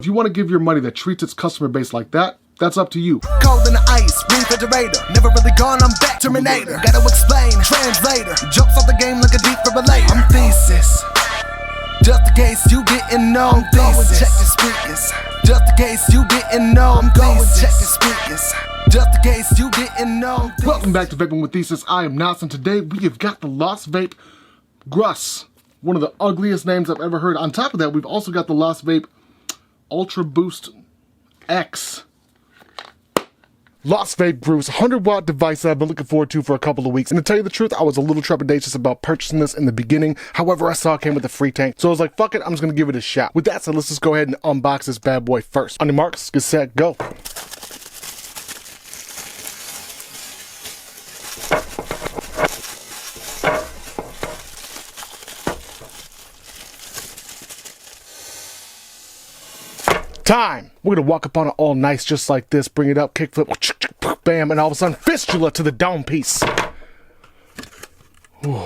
If you want to give your money that treats its customer base like that, that's up to you. Cold in the ice, refrigerator. Never really gone, I'm back. Terminator. Gotta explain, translator. Jumps off the game like a defibrillator. I'm Thesis. Just in case you didn't know. I'm Thesis. Check the speakers. Just in case you didn't know. I'm going check the speakers. Just in case you didn't know. Welcome back to Vaping with Thesis. I am Nas, and today we have got the Lost Vape Grus. One of the ugliest names I've ever heard. On top of that, we've also got the Lost Vape Ultra Boost X. Lost Vape Grus, 100-watt device that I've been looking forward to for a couple of weeks. And to tell you the truth, I was a little trepidatious about purchasing this in the beginning. However, I saw it came with a free tank, so I was like, fuck it, I'm just going to give it a shot. With that said, let's just go ahead and unbox this bad boy first. On your marks, get set, go. Time! We're gonna walk up on it all nice just like this, bring it up, kickflip, bam, and all of a sudden fistula to the dome piece. Ooh.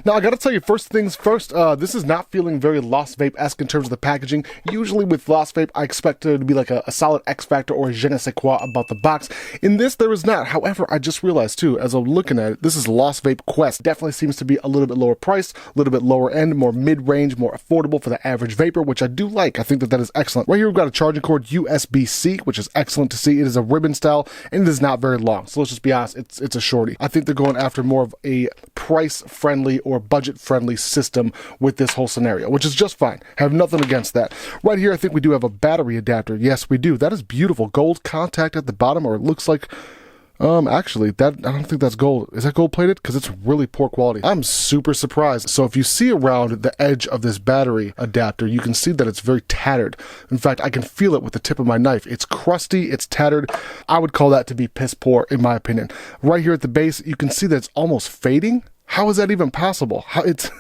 Now, I gotta tell you, first things first, this is not feeling very Lost Vape-esque in terms of the packaging. Usually with Lost Vape, I expect there to be like a solid X factor or a je ne sais quoi about the box. In this, there is not. However, I just realized too, as I'm looking at it, this is Lost Vape Quest. Definitely seems to be a little bit lower priced, a little bit lower end, more mid-range, more affordable for the average vapor, which I do like. I think that is excellent. Right here, we've got a charging cord USB-C, which is excellent to see. It is a ribbon style, and it is not very long. So let's just be honest, it's a shorty. I think they're going after more of a price-friendly or budget-friendly system with this whole scenario, which is just fine. Have nothing against that. Right here, I think we do have a battery adapter. Yes, we do. That is beautiful. Gold contact at the bottom, or it looks like, actually, that I don't think that's gold. Is that gold-plated? Because it's really poor quality. I'm super surprised. So if you see around the edge of this battery adapter, you can see that it's very tattered. In fact, I can feel it with the tip of my knife. It's crusty, it's tattered. I would call that to be piss poor, in my opinion. Right here at the base, you can see that it's almost fading. How is that even possible? How it's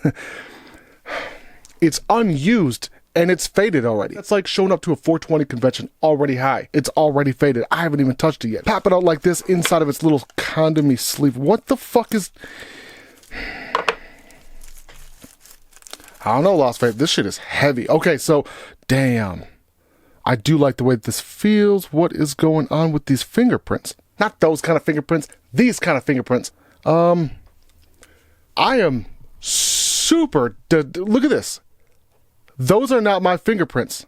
unused and it's faded already. That's like showing up to a 420 convention already high. It's already faded. I haven't even touched it yet. Pop it out like this inside of its little condom-y sleeve. What the fuck is... I don't know, Lost Vape. This shit is heavy. Okay, so, damn. I do like the way this feels. What is going on with these fingerprints? Not those kind of fingerprints. These kind of fingerprints. I am super... Look at this. Those are not my fingerprints.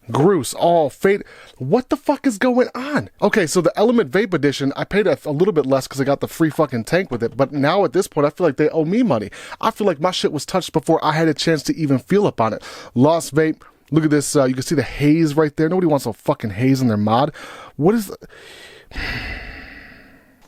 Grus, all fade. What the fuck is going on? Okay, so the Element Vape Edition, I paid a little bit less because I got the free fucking tank with it. But now at this point, I feel like they owe me money. I feel like my shit was touched before I had a chance to even feel up on it. Lost Vape. Look at this. You can see the haze right there. Nobody wants a fucking haze in their mod. What is...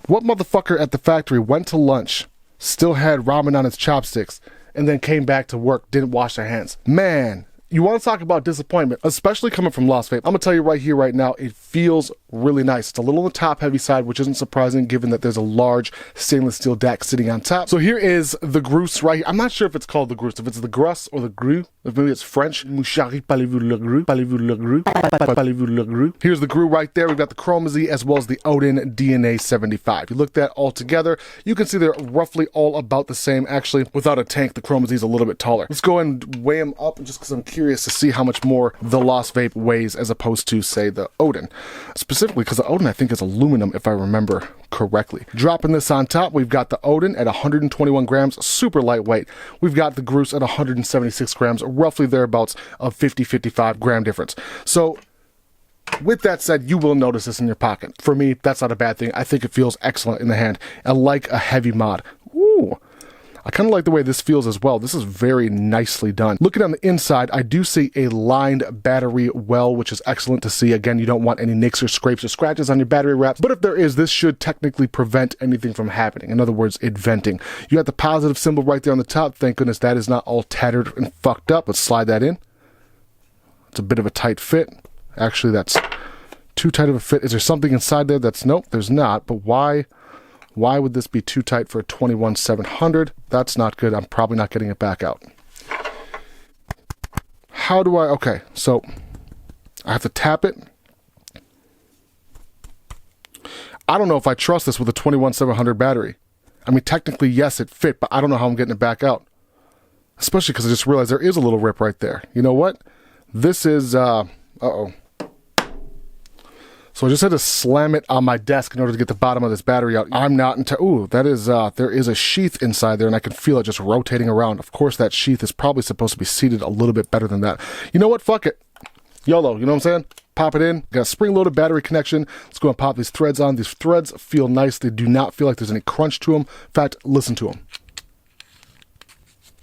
What motherfucker at the factory went to lunch, still had ramen on his chopsticks, and then came back to work, didn't wash their hands? Man, you want to talk about disappointment, especially coming from Lost Vape. I'm going to tell you right here, right now, it feels really nice. It's a little on the top heavy side, which isn't surprising given that there's a large stainless steel deck sitting on top. So here is the Grus right here. I'm not sure if it's called the Grus, if it's the Grus or the Grus, if maybe it's French. Mouchari, parlez-vous le Grus? Parlez-vous le Grus? Parlez-vous le Grus? Here's the Grus right there. We've got the Chroma Z as well as the Odin DNA 75. If you look at that all together, you can see they're roughly all about the same. Actually, without a tank, the Chroma Z is a little bit taller. Let's go ahead and weigh them up just because I'm curious to see how much more the Lost Vape weighs as opposed to, say, the Odin. Specifically because the Odin, I think, is aluminum, if I remember correctly. Dropping this on top, we've got the Odin at 121 grams, super lightweight. We've got the Grus at 176 grams, roughly thereabouts of 50-55 gram difference. So with that said, you will notice this in your pocket. For me, that's not a bad thing. I think it feels excellent in the hand. I like a heavy mod. Ooh. I kind of like the way this feels as well. This is very nicely done. Looking on the inside, I do see a lined battery well, which is excellent to see. Again, you don't want any nicks or scrapes or scratches on your battery wraps, but if there is, this should technically prevent anything from happening. In other words, it venting. You got the positive symbol right there on the top. Thank goodness that is not all tattered and fucked up. Let's slide that in. It's a bit of a tight fit. Actually, that's too tight of a fit. Is there something inside there that's... Nope, there's not, but why... Why would this be too tight for a 21-700? That's not good. I'm probably not getting it back out. How do I... Okay, so I have to tap it. I don't know if I trust this with a 21-700 battery. I mean, technically, yes, it fit, but I don't know how I'm getting it back out. Especially because I just realized there is a little rip right there. You know what? This is, uh-oh. So I just had to slam it on my desk in order to get the bottom of this battery out. I'm not ooh, that is, there is a sheath inside there and I can feel it just rotating around. Of course, that sheath is probably supposed to be seated a little bit better than that. You know what? Fuck it. YOLO, you know what I'm saying? Pop it in. Got a spring-loaded battery connection. Let's go and pop these threads on. These threads feel nice. They do not feel like there's any crunch to them. In fact, listen to them.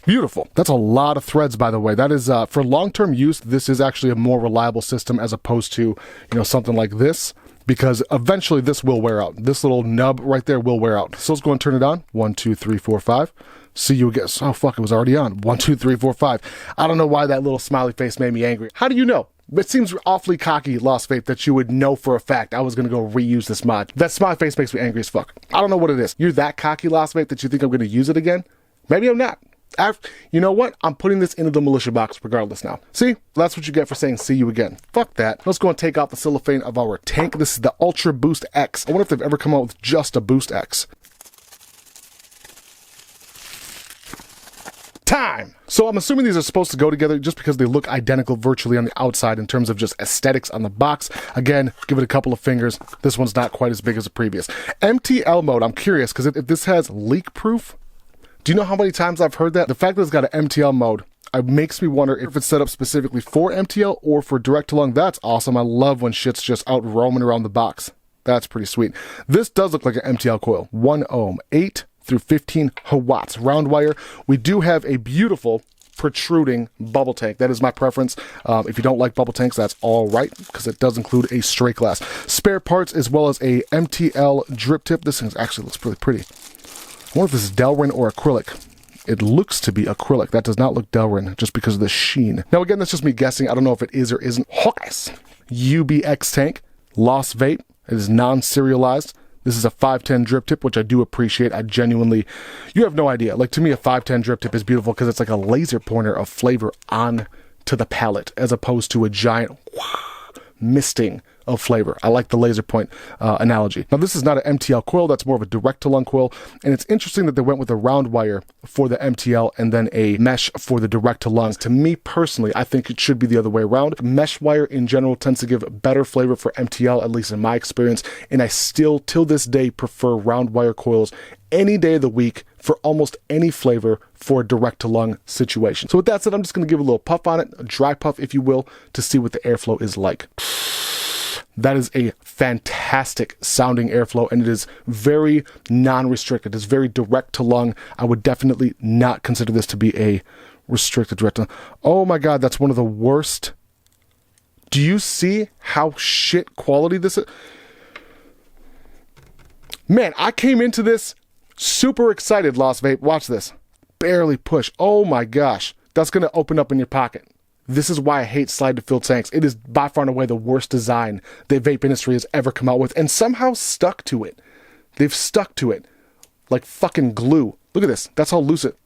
Beautiful. That's a lot of threads, by the way. That is, for long-term use, this is actually a more reliable system as opposed to, you know, something like this, because eventually this will wear out. This little nub right there will wear out. So let's go and turn it on. 1, 2, 3, 4, 5. See you again. Oh, fuck, it was already on. 1, 2, 3, 4, 5. I don't know why that little smiley face made me angry. How do you know? It seems awfully cocky, Lost Vape, that you would know for a fact I was going to go reuse this mod. That smiley face makes me angry as fuck. I don't know what it is. You're that cocky, Lost Vape, that you think I'm going to use it again? Maybe I'm not. You know what? I'm putting this into the militia box regardless now. See? That's what you get for saying see you again. Fuck that. Let's go and take out the cellophane of our tank. This is the Ultra Boost X. I wonder if they've ever come out with just a Boost X. Time! So I'm assuming these are supposed to go together just because they look identical virtually on the outside in terms of just aesthetics on the box. Again, give it a couple of fingers. This one's not quite as big as the previous. MTL mode, I'm curious because if this has leak proof, do you know how many times I've heard that? The fact that it's got an MTL mode, it makes me wonder if it's set up specifically for MTL or for direct to lung. That's awesome. I love when shit's just out roaming around the box. That's pretty sweet. This does look like an MTL coil. 1 ohm, 8 through 15 watts. Round wire. We do have a beautiful protruding bubble tank. That is my preference. If you don't like bubble tanks, that's all right, because it does include a straight glass. Spare parts as well as a MTL drip tip. This thing actually looks really pretty. I wonder if this is Delrin or acrylic. It looks to be acrylic. That does not look Delrin just because of the sheen. Now again, that's just me guessing. I don't know if it is or isn't. Hawkeyes. UBX tank. Lost Vape. It is non-serialized. This is a 510 drip tip, which I do appreciate. I genuinely, you have no idea. Like, to me, a 510 drip tip is beautiful because it's like a laser pointer of flavor on to the palate as opposed to a giant misting of flavor. I like the laser point analogy. Now, this is not an MTL coil. That's more of a direct to lung coil. And it's interesting that they went with a round wire for the MTL and then a mesh for the direct to lungs. To me personally, I think it should be the other way around. Mesh wire in general tends to give better flavor for MTL, at least in my experience. And I still, till this day, prefer round wire coils any day of the week for almost any flavor for a direct to lung situation. So with that said, I'm just going to give a little puff on it, a dry puff, if you will, to see what the airflow is like. That is a fantastic sounding airflow, and it is very non-restricted. It's very direct to lung. I would definitely not consider this to be a restricted direct to lung. Oh my God, that's one of the worst. Do you see how shit quality this is? Man, I came into this super excited, Lost Vape. Watch this. Barely push. Oh my gosh. That's going to open up in your pocket. This is why I hate slide to fill tanks. It is by far and away the worst design the vape industry has ever come out with, and somehow stuck to it. They've stuck to it like fucking glue. Look at this. That's how loose it.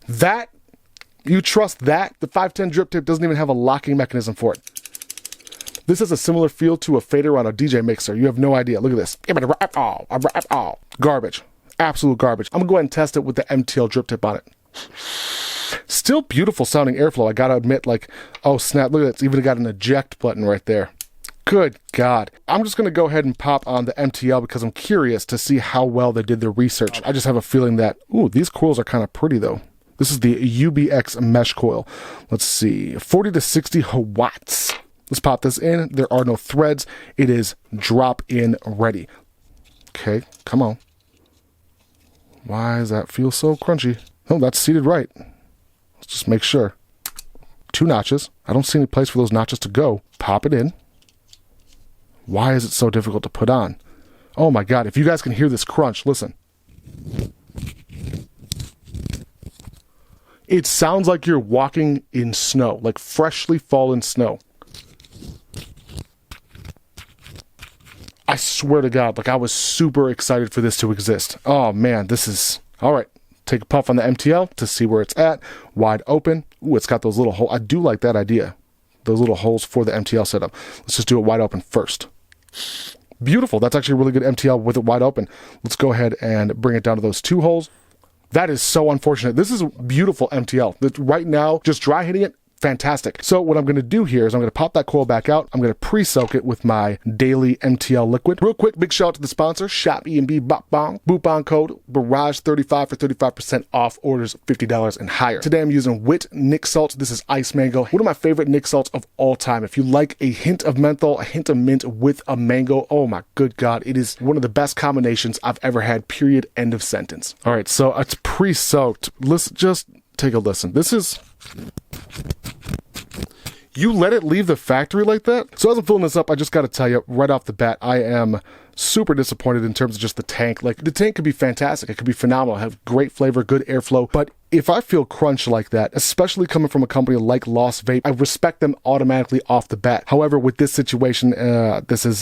That, you trust that? The 510 drip tip doesn't even have a locking mechanism for it. This has a similar feel to a fader on a DJ mixer. You have no idea. Look at this. Garbage. Absolute garbage. I'm going to go ahead and test it with the MTL drip tip on it. Still beautiful sounding airflow. I got to admit, like, oh snap, look at that. It's even got an eject button right there. Good God. I'm just going to go ahead and pop on the MTL because I'm curious to see how well they did their research. I just have a feeling that, ooh, these coils are kind of pretty though. This is the UBX mesh coil. Let's see, 40 to 60 watts. Let's pop this in. There are no threads. It is drop in ready. Okay, come on. Why does that feel so crunchy? Oh, that's seated right. Let's just make sure. 2 notches. I don't see any place for those notches to go. Pop it in. Why is it so difficult to put on? Oh my God, if you guys can hear this crunch, listen. It sounds like you're walking in snow, like freshly fallen snow. I swear to God, like I was super excited for this to exist. Oh man, this is, all right. Take a puff on the MTL to see where it's at. Wide open. Ooh, it's got those little holes. I do like that idea. Those little holes for the MTL setup. Let's just do it wide open first. Beautiful. That's actually a really good MTL with it wide open. Let's go ahead and bring it down to those 2 holes. That is so unfortunate. This is beautiful MTL. Right now, just dry hitting it, fantastic. So what I'm going to do here is I'm going to pop that coil back out. I'm going to pre-soak it with my daily MTL liquid. Real quick, big shout out to the sponsor, Shop E&B Bop Bong. Boupon code Barrage35 for 35% off orders $50 and higher. Today I'm using Wit Nic Salt. This is Ice Mango. One of my favorite Nic Salts of all time. If you like a hint of menthol, a hint of mint with a mango, oh my good God, it is one of the best combinations I've ever had, period, end of sentence. All right, so it's pre-soaked. Listen, just take a listen. This is... You let it leave the factory like that? So as I'm filling this up, I just got to tell you right off the bat, I am super disappointed in terms of just the tank. Like, the tank could be fantastic. It could be phenomenal, have great flavor, good airflow. But if I feel crunch like that, especially coming from a company like Lost Vape, I respect them automatically off the bat. However, with this situation, this is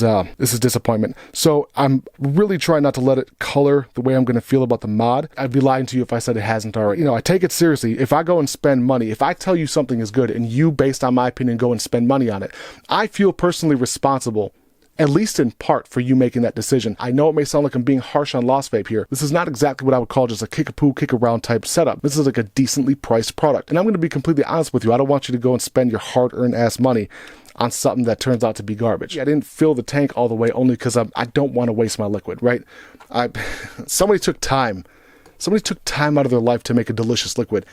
disappointment. So I'm really trying not to let it color the way I'm going to feel about the mod. I'd be lying to you if I said it hasn't already. You know, I take it seriously. If I go and spend money, if I tell you something is good and you, based on my opinion, go and spend money on it, I feel personally responsible, at least in part, for you making that decision. I know it may sound like I'm being harsh on Lost Vape here. This is not exactly what I would call just a kick-a-poo, kick-around type setup. This is like a decently priced product. And I'm going to be completely honest with you. I don't want you to go and spend your hard-earned ass money on something that turns out to be garbage. I didn't fill the tank all the way only because I don't want to waste my liquid, right? Somebody took time. Somebody took time out of their life to make a delicious liquid.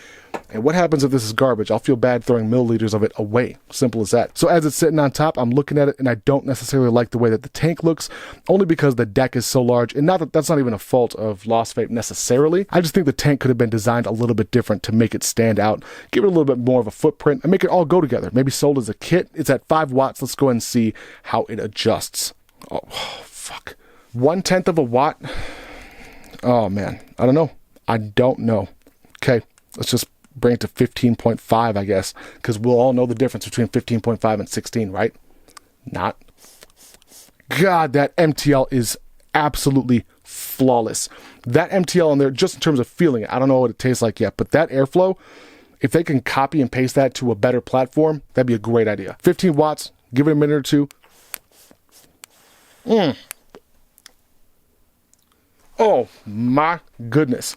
And what happens if this is garbage? I'll feel bad throwing milliliters of it away. Simple as that. So as it's sitting on top, I'm looking at it and I don't necessarily like the way that the tank looks, only because the deck is so large. And not that that's not even a fault of Lost Vape necessarily. I just think the tank could have been designed a little bit different to make it stand out, give it a little bit more of a footprint, and make it all go together. Maybe sold as a kit. It's at 5 watts. Let's go ahead and see how it adjusts. Oh, fuck. 1/10 of a watt. Oh, man. I don't know. I don't know. Okay, let's just bring it to 15.5, I guess, because we'll all know the difference between 15.5 and 16, right? Not. God, that MTL is absolutely flawless. That MTL on there, just in terms of feeling it, I don't know what it tastes like yet, but that airflow, if they can copy and paste that to a better platform, that'd be a great idea. 15 watts, give it a minute or two. Oh my goodness.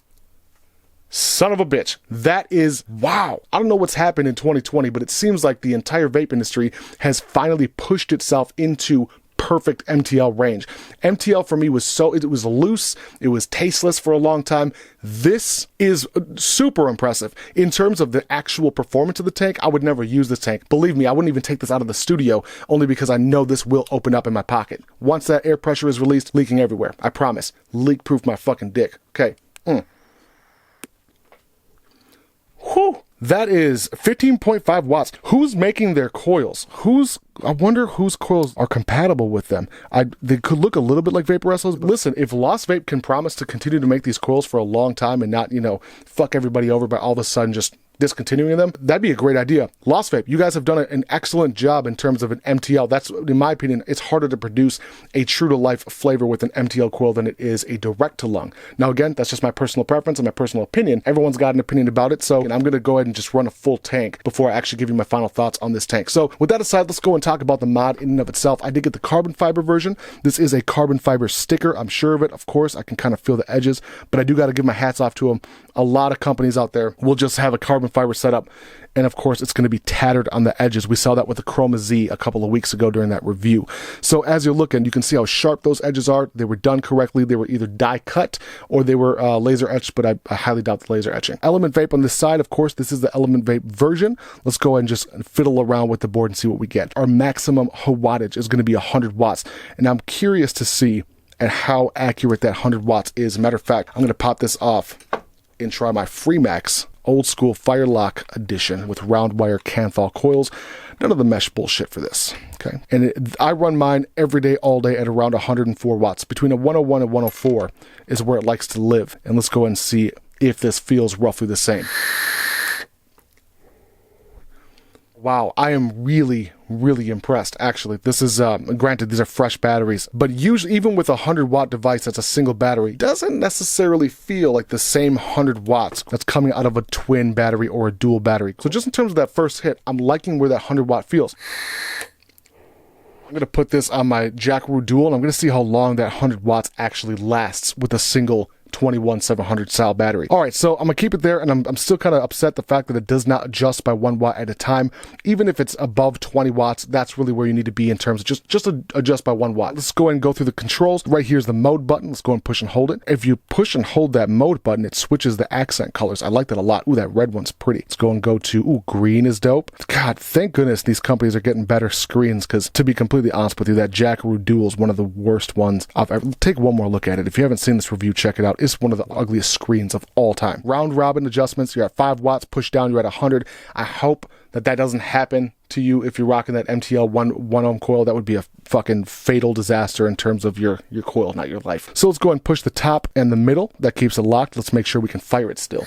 Son of a bitch. That is, wow. I don't know what's happened in 2020, but it seems like the entire vape industry has finally pushed itself into perfect MTL range. MTL for me was it was loose, it was tasteless for a long time. This is super impressive. In terms of the actual performance of the tank, I would never use this tank. Believe me, I wouldn't even take this out of the studio, only because I know this will open up in my pocket. Once that air pressure is released, leaking everywhere. I promise. Leak-proof my fucking dick. Okay. Whew. That is 15.5 watts. Who's making their coils? I wonder whose coils are compatible with them. They could look a little bit like Vapor Wrestlers. Listen, if Lost Vape can promise to continue to make these coils for a long time and not, fuck everybody over by all of a sudden just discontinuing them, that'd be a great idea. Lost Vape, you guys have done an excellent job in terms of an MTL. That's, in my opinion, it's harder to produce a true-to-life flavor with an MTL coil than it is a direct-to-lung. Now, again, that's just my personal preference and my personal opinion. Everyone's got an opinion about it, so I'm going to go ahead and just run a full tank before I actually give you my final thoughts on this tank. So, with that aside, let's go and talk about the mod in and of itself. I did get the carbon fiber version. This is a carbon fiber sticker. I'm sure of it. Of course, I can kind of feel the edges, but I do got to give my hats off to them. A lot of companies out there will just have a carbon fiber setup, and of course, it's going to be tattered on the edges. We saw that with the Chroma Z a couple of weeks ago during that review. So as you're looking, you can see how sharp those edges are. They were done correctly. They were either die cut or they were laser etched, but I highly doubt the laser etching. Element Vape on this side, of course, this is the Element Vape version. Let's go ahead and just fiddle around with the board and see what we get. Our maximum wattage is going to be 100 watts, and I'm curious to see and how accurate that 100 watts is. Matter of fact, I'm going to pop this off and try my Freemax old school Firelock edition with round wire Canthal coils. None of the mesh bullshit for this. Okay. And I run mine every day, all day at around 104 watts. Between a 101 and 104 is where it likes to live. And let's go ahead and see if this feels roughly the same. Wow, I am really, really impressed, actually. This is, granted, these are fresh batteries, but usually, even with a 100-watt device that's a single battery, doesn't necessarily feel like the same 100 watts that's coming out of a twin battery or a dual battery. So just in terms of that first hit, I'm liking where that 100-watt feels. I'm going to put this on my Jackaroo Dual, and I'm going to see how long that 100 watts actually lasts with a single 21700 cell battery. All right, so I'm gonna keep it there, and I'm still kind of upset the fact that it does not adjust by 1 watt at a time. Even if it's above 20 watts, that's really where you need to be in terms of just adjust by 1 watt. Let's go ahead and go through the controls. Right here's the mode button. Let's go and push and hold it. If you push and hold that mode button, it switches the accent colors. I like that a lot. Ooh, that red one's pretty. Let's go and go to, ooh, green is dope. God, thank goodness these companies are getting better screens, because to be completely honest with you, that Jackaroo Dual is one of the worst ones I've ever. Take one more look at it. If you haven't seen this review, check it out. It's one of the ugliest screens of all time. Round robin adjustments. You're at 5 watts. Push down, you're at 100. I hope that doesn't happen to you if you're rocking that MTL 1 ohm coil. That would be a fucking fatal disaster in terms of your coil, not your life. So let's go ahead and push the top and the middle. That keeps it locked. Let's make sure we can fire it still.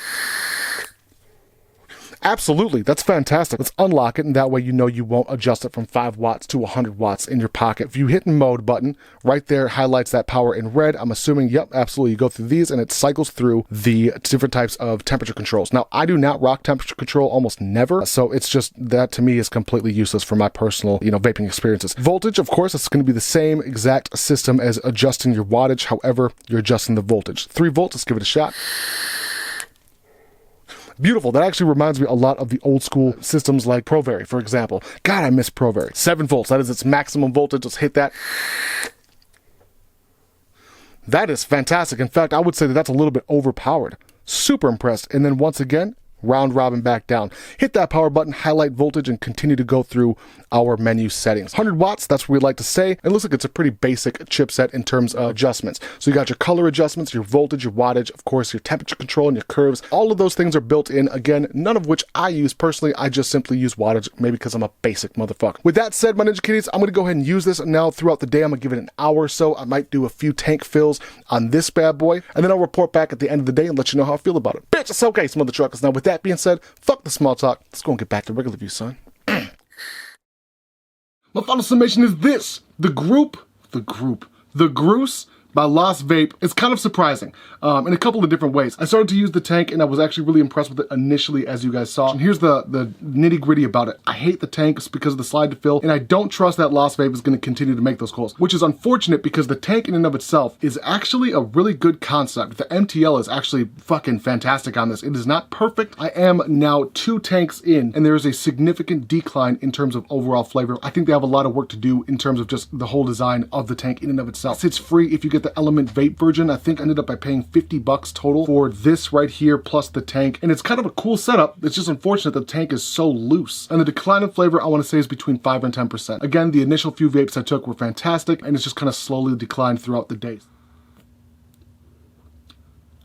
Absolutely, that's fantastic. Let's unlock it, and that way you know you won't adjust it from 5 watts to 100 watts in your pocket. If you hit the mode button, right there highlights that power in red. I'm assuming, yep, absolutely. You go through these, and it cycles through the different types of temperature controls. Now, I do not rock temperature control almost never, so it's just that to me is completely useless for my personal, vaping experiences. Voltage, of course, it's going to be the same exact system as adjusting your wattage. However, you're adjusting the voltage. 3 volts, let's give it a shot. Beautiful. That actually reminds me a lot of the old school systems like ProVary, for example. God, I miss ProVary. 7 volts. That is its maximum voltage. Let's hit that. That is fantastic. In fact, I would say that that's a little bit overpowered. Super impressed. And then once again, round robin back down. Hit that power button, highlight voltage, and continue to go through our menu settings. 100 watts, that's what we like to say. It looks like it's a pretty basic chipset in terms of adjustments. So you got your color adjustments, your voltage, your wattage, of course, your temperature control and your curves. All of those things are built in. Again, none of which I use personally. I just simply use wattage, maybe because I'm a basic motherfucker. With that said, my Ninja Kitties, I'm going to go ahead and use this now throughout the day. I'm going to give it an hour or so. I might do a few tank fills on this bad boy, and then I'll report back at the end of the day and let you know how I feel about it. Bitch, it's okay, some other truckers. Now, with that being said, fuck the small talk. Let's go and get back to regular view, son. My final summation is this. The Grus by Lost Vape is kind of surprising in a couple of different ways. I started to use the tank, and I was actually really impressed with it initially, as you guys saw. And here's the nitty gritty about it. I hate the tank because of the slide to fill, and I don't trust that Lost Vape is going to continue to make those coils, which is unfortunate because the tank in and of itself is actually a really good concept. The MTL is actually fucking fantastic on this. It is not perfect. I am now 2 tanks in, and there is a significant decline in terms of overall flavor. I think they have a lot of work to do in terms of just the whole design of the tank in and of itself. It's free if you get the Element Vape version. I think I ended up by paying $50 total for this right here plus the tank, and it's kind of a cool setup. It's just unfortunate that the tank is so loose, and the decline in flavor I want to say is between 5 and 10%. Again, the initial few vapes I took were fantastic, and it's just kind of slowly declined throughout the days.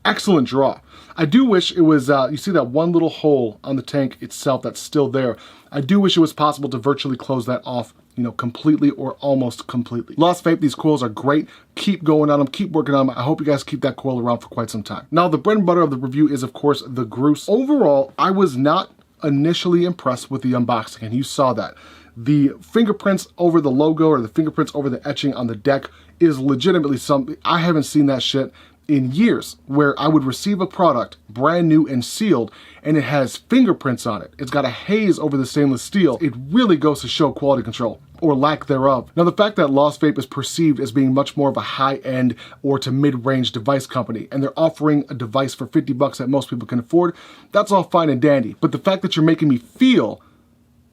Excellent draw. I do wish it was, you see that one little hole on the tank itself that's still there. I do wish it was possible to virtually close that off, completely or almost completely. Lost Vape, these coils are great. Keep going on them, keep working on them. I hope you guys keep that coil around for quite some time. Now, the bread and butter of the review is, of course, the Grus. Overall, I was not initially impressed with the unboxing, and you saw that. The fingerprints over the logo or the fingerprints over the etching on the deck is legitimately something. I haven't seen that shit in years, where I would receive a product brand new and sealed, and it has fingerprints on it. It's got a haze over the stainless steel. It really goes to show quality control, or lack thereof. Now, the fact that Lost Vape is perceived as being much more of a high-end or to mid-range device company, and they're offering a device for $50 that most people can afford, that's all fine and dandy. But the fact that you're making me feel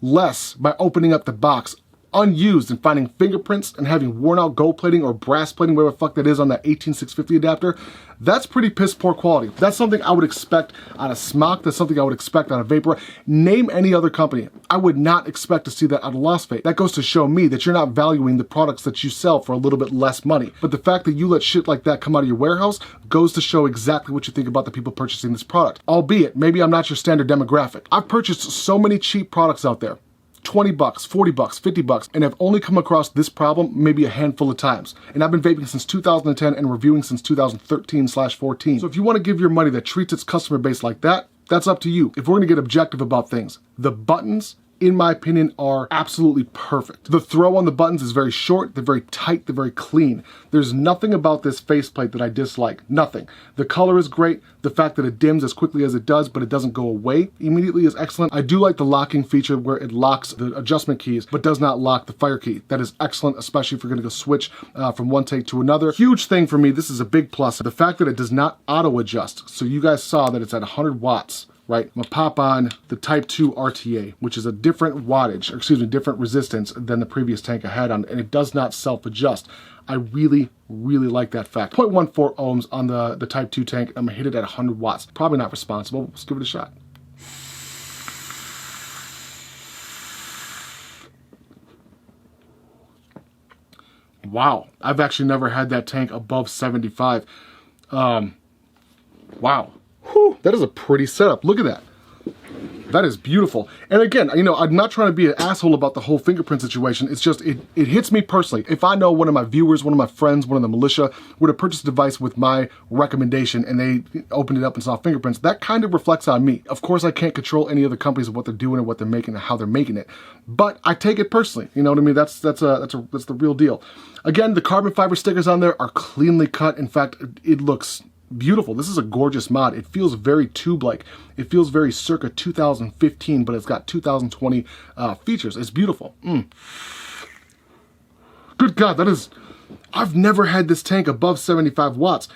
less by opening up the box unused and finding fingerprints and having worn out gold plating or brass plating, whatever the fuck that is on that 18650 adapter, that's pretty piss poor quality. That's something I would expect on a Smock. That's something I would expect on a Vapor. Name any other company. I would not expect to see that out of Lost Vape. That goes to show me that you're not valuing the products that you sell for a little bit less money. But the fact that you let shit like that come out of your warehouse goes to show exactly what you think about the people purchasing this product. Albeit, maybe I'm not your standard demographic. I've purchased so many cheap products out there. $20, $40, $50, and I've only come across this problem maybe a handful of times. And I've been vaping since 2010 and reviewing since 2013/14. So if you want to give your money that treats its customer base like that, that's up to you. If we're going to get objective about things, the buttons in my opinion, are absolutely perfect. The throw on the buttons is very short, they're very tight, they're very clean. There's nothing about this faceplate that I dislike, nothing. The color is great, the fact that it dims as quickly as it does, but it doesn't go away immediately is excellent. I do like the locking feature where it locks the adjustment keys, but does not lock the fire key. That is excellent, especially if you're gonna go switch from one tank to another. Huge thing for me, this is a big plus, the fact that it does not auto adjust. So you guys saw that it's at 100 watts. Right, I'm gonna pop on the Type 2 RTA, which is a different wattage, or excuse me, different resistance than the previous tank I had on, and it does not self-adjust. I really, really like that fact. 0.14 ohms on the Type 2 tank. I'm gonna hit it at 100 watts. Probably not responsible. Let's give it a shot. Wow, I've actually never had that tank above 75. Wow. Whew, that is a pretty setup. Look at that. That is beautiful. And again, you know, I'm not trying to be an asshole about the whole fingerprint situation. It's just, it hits me personally. If I know one of my viewers, one of my friends, one of the militia were to purchase a device with my recommendation and they opened it up and saw fingerprints, that kind of reflects on me. Of course, I can't control any other companies of what they're doing and what they're making and how they're making it. But I take it personally. You know what I mean? That's the real deal. Again, the carbon fiber stickers on there are cleanly cut. In fact, it looks beautiful. This is a gorgeous mod. It feels very tube-like. It feels very circa 2015, but it's got 2020 features. It's beautiful. Good God, that is... I've never had this tank above 75 watts.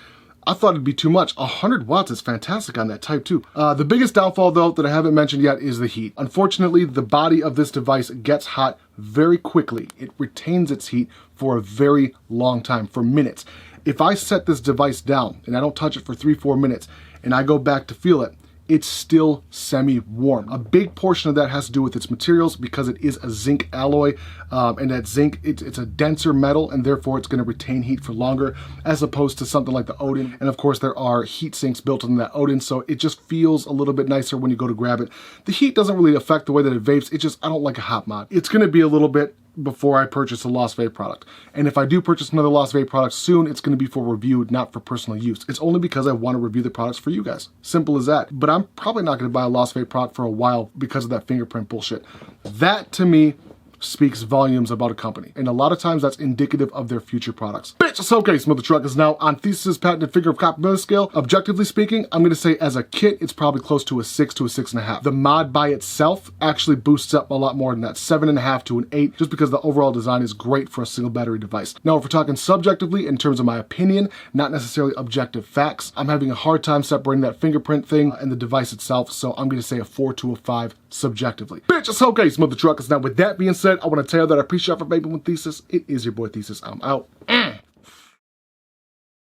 I thought it'd be too much. 100 watts is fantastic on that Type 2. The biggest downfall, though, that I haven't mentioned yet is the heat. Unfortunately, the body of this device gets hot very quickly. It retains its heat for a very long time, for minutes. If I set this device down and I don't touch it for 3-4 minutes and I go back to feel it, it's still semi-warm. A big portion of that has to do with its materials because it is a zinc alloy, and that zinc, it's a denser metal, and therefore it's gonna retain heat for longer as opposed to something like the Odin. And of course there are heat sinks built in that Odin, so it just feels a little bit nicer when you go to grab it. The heat doesn't really affect the way that it vapes, it just, I don't like a hot mod. It's gonna be a little bit before I purchase a Lost Vape product. And if I do purchase another Lost Vape product soon, it's gonna be for review, not for personal use. It's only because I wanna review the products for you guys. Simple as that. But I'm probably not gonna buy a Lost Vape product for a while because of that fingerprint bullshit. That, to me, speaks volumes about a company. And a lot of times that's indicative of their future products. Bitch, it's okay, Smother Truck is now on Thesis' patented finger of compatibility scale. Objectively speaking, I'm gonna say as a kit, it's probably close to a 6 to a 6.5. The mod by itself actually boosts up a lot more than that, 7.5 to an 8, just because the overall design is great for a single battery device. Now, if we're talking subjectively in terms of my opinion, not necessarily objective facts, I'm having a hard time separating that fingerprint thing and the device itself, so I'm gonna say a 4 to a 5 subjectively. Bitch, it's okay, Smother Truck is now. With that being said, I want to tell you that I appreciate you for vaping with Thesis. It is your boy Thesis. I'm out.